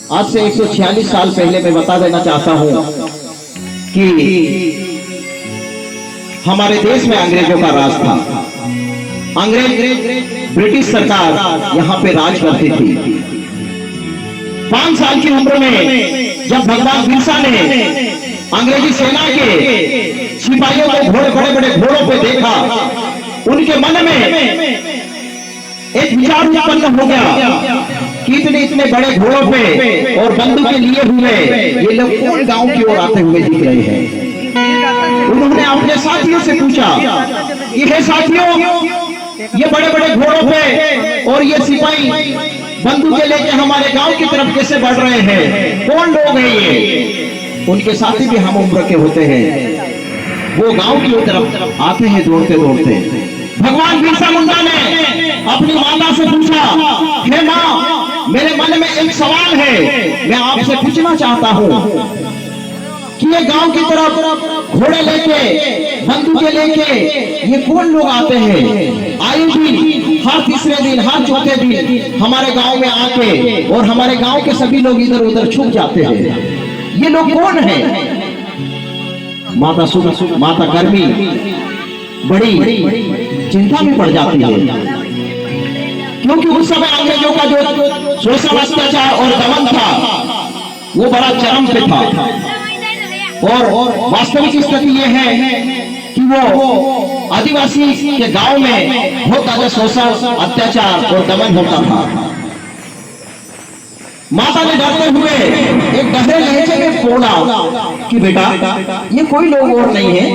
आज से 146 साल पहले मैं बता देना चाहता हूं कि हमारे देश में अंग्रेजों का राज था। अंग्रेज ब्रिटिश सरकार यहाँ पे राज करती थी। 5 साल की उम्र में जब भगवान बिरसा ने अंग्रेजी सेना के सिपाहियों को घोड़े बड़े बड़े घोड़ों पे देखा, उनके मन में एक विचार उत्पन्न हो गया कि इतने बड़े घोड़ों पे और बंदूकें लिए हुए ये लोग कौन गांव की ओर आते हुए दिख रहे हैं। उन्होंने अपने साथियों से पूछा कि हे साथियों, ये बड़े बड़े घोड़ों पे और ये सिपाही बंदूकें लेके हमारे गांव की तरफ कैसे बढ़ रहे हैं, कौन लोग हैं ये। उनके साथी भी हम उम्र के होते हैं, वो गांव की तरफ आते हैं दौड़ते दौड़ते। भगवान बिरसा मुंडा ने अपनी माता से पूछा, हे माँ, मेरे मन में एक सवाल है, मैं आपसे पूछना चाहता हूँ कि ये गांव की तरफ घोड़े लेके बंदूकें लेके ये कौन लोग आते हैं। आए दिन हर तीसरे दिन हर चौथे दिन हमारे गांव में आके और हमारे गांव के सभी लोग इधर उधर छुप जाते हैं, ये लोग कौन हैं। माता गर्मी बड़ी चिंता में पड़ जाती है, क्योंकि उस समय अंग्रेजों का जो शोषण अत्याचार और दमन था वो बड़ा चरम पे था। और वास्तविक स्थिति ये है कि वो आदिवासी के गांव में बहुत ज्यादा शोषण अत्याचार और दमन होता था। माता ने डरते हुए एक गहरे लहजे में बोला कि बेटा, ये कोई लोग और नहीं है,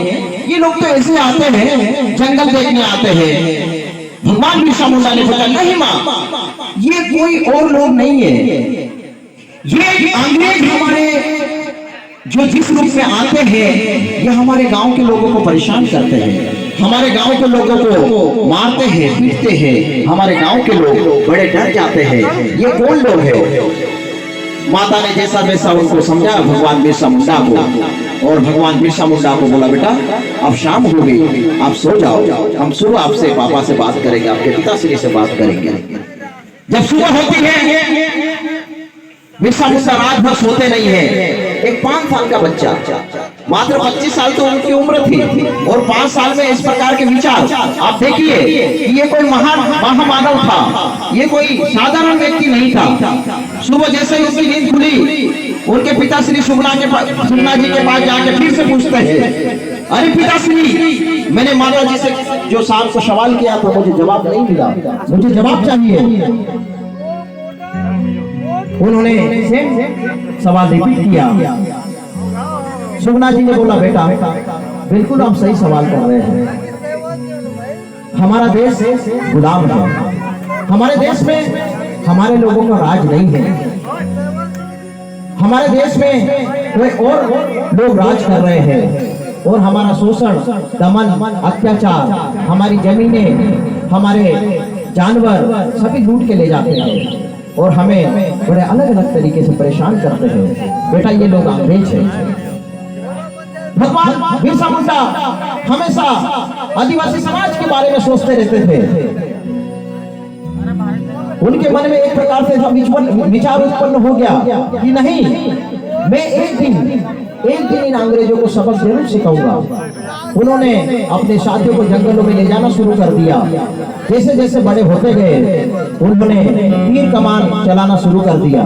ये लोग तो ऐसे आते हैं, जंगल देखने आते हैं। भगवान बिरसा मुंडा ने बोला, नहीं माँ, ये कोई और लोग नहीं है, ये अंग्रेज हमारे जो जिस रूप में आते हैं, ये हमारे गांव के लोगों को परेशान करते हैं, हमारे गांव के लोगों को मारते हैं, पीटते हैं, हमारे गांव के लोग बड़े डर जाते हैं, ये कौन लोग हैं। माता ने जैसा वैसा उनको समझा भगवान बिरसा मुंडा को, और भगवान बिरसा मुंडा को बोला, बेटा अब शाम हो गई, आप सो जाओ, हम सुबह आपसे पापा से बात करेंगे, आपके पिताश्री से बात करेंगे। जब सुबह होती है, बिरसा मुंडा रात भर सोते नहीं है। एक 5 साल का बच्चा, मात्र 25 साल तो उनकी उम्र थी, और 5 साल में इस प्रकार के विचार। आप देखिए कि ये कोई महामानव था, ये कोई साधारण व्यक्ति नहीं था। सुबह जैसे ही उसकी नींद खुली, उनके पिताश्री सुगना जी के पास जाके फिर से पूछते हैं, अरे पिताश्री, मैंने माता जी से जो शाम को सवाल किया था मुझे जवाब नहीं मिला, मुझे जवाब चाहिए। उन्होंने सवाल रिपीट किया। सुगना जी ने बोला, बेटा बिल्कुल आप सही सवाल कर रहे हैं, हमारा देश गुलाम है, हमारे देश में हमारे लोगों का राज नहीं है, हमारे देश में कोई और लोग राज कर रहे हैं, और हमारा शोषण दमन अत्याचार, हमारी जमीनें, हमारे जानवर सभी लूट के ले जाते हैं, और हमें बड़े अलग अलग तरीके से परेशान करते हैं। बेटा ये लोग अंग्रेज हैं। भगवान बिरसा मुंडा हमेशा आदिवासी समाज के बारे में सोचते रहते थे। उनके मन में एक प्रकार से विचार उत्पन्न हो गया कि नहीं, मैं एक दिन इन अंग्रेजों को सबक जरूर सिखाऊंगा। उन्होंने अपने साथियों को जंगलों में ले जाना शुरू कर दिया। जैसे जैसे बड़े होते गए, उन्होंने तीर कमान चलाना शुरू कर दिया।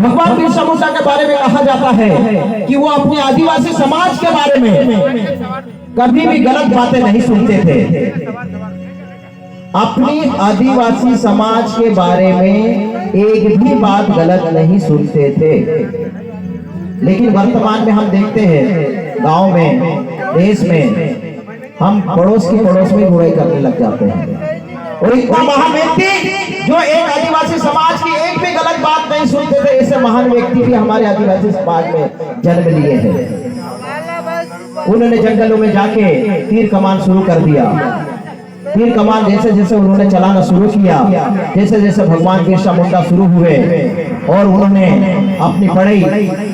भगवान बिरसा मुंडा के बारे में कहा जाता है कि वो अपने आदिवासी समाज के बारे में कभी भी गलत बातें नहीं सुनते थे। अपनी आदिवासी समाज के बारे में एक भी बात गलत नहीं सुनते थे। लेकिन वर्तमान में हम देखते हैं गांव में, देश में, हम पड़ोस में बुराई करने लग जाते हैं। और इतना महान व्यक्ति जो एक आदिवासी समाज की एक भी गलत बात नहीं सुनते थे, ऐसे महान व्यक्ति भी हमारे आदिवासी समाज में जन्म लिए हैं। उन्होंने जंगलों में जाके तीर कमान शुरू कर दिया। तीर कमान जैसे जैसे उन्होंने चलाना शुरू किया, जैसे जैसे भगवान बिरसा मुंडा शुरू हुए, और उन्होंने अपनी पढ़ाई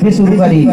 भी शुरू करी।